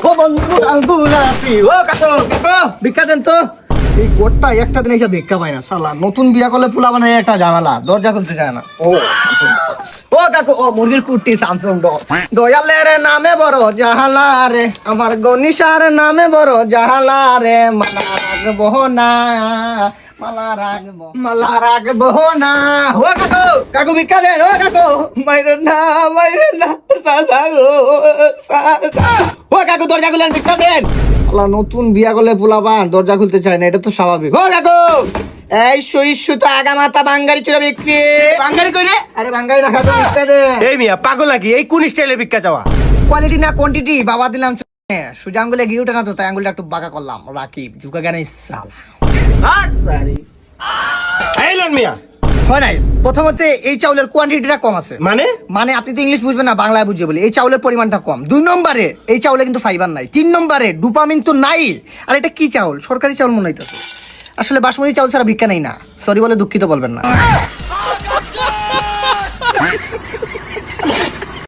ও বন্ধু গোলাপি ও কাকু ভিক্ষা দেন তো। এই গোটটা একটা দিন এসে ভিক্ষা পায় না সালা। নতুন বিয়া করলে পোলা বানায় একটা ঝামেলা, দরজা খুলতে চায় না। ও কাকু ও মুরগির কুটি স্যামসং দয়ালের নামে বড় জাহালা রে, আমার গনিশার নামে বড় জাহালা রে, মালা রাখবো না মালা রাখবো না। ও কাকু কাকু ভিক্ষা দেন। ও কাকু মাইরে না সা গো সা। ও কাকু দরজা খুলেন ভিক্ষা দেন। আল্লাহ নতুন বিয়া করলে পোলাপান দরজা খুলতে চায় না, এটা তো স্বাভাবিক। ও কাকু এই সইস্যু তো আগা মাথা বাঙ্গারি চুরা বিক্রি। বাঙালি কই রে? আরে বাঙ্গারি রাখা তো ভিক্ষা দে। এই মিয়া পাগল নাকি? এই কোন স্টাইলের ভিক্ষা চাওয়া? কোয়ালিটি না কোয়ান্টিটি বাবা দিলাম। সোজা আঙ্গুলে গিয়ে উঠে না তো, তাই আঙ্গুলটা একটু বাঁকা করলাম। রাকিব ঝুঁকা জ্ঞান সাল এই লন মিয়া। হয় নাই। প্রথমত এই চাউলের কোয়ান্টিটিটা কম আছে। মানে আপনি তো ইংলিশ বুঝবেন না, বাংলায় বুঝে বলি। এই চাউলের পরিমাণটা কম। 2 নম্বরে এই চাউলে কিন্তু ফাইবার নাই। 3 নম্বরে ডোপামিন তো নাই। আর এটা কি চাউল? সরকারি চাউল মনে হইতেছে। আসলে বাসমতি চাউল ছাড়া ভিক্ষা নেই না। সরি বলে দুঃখিত বলবেন না।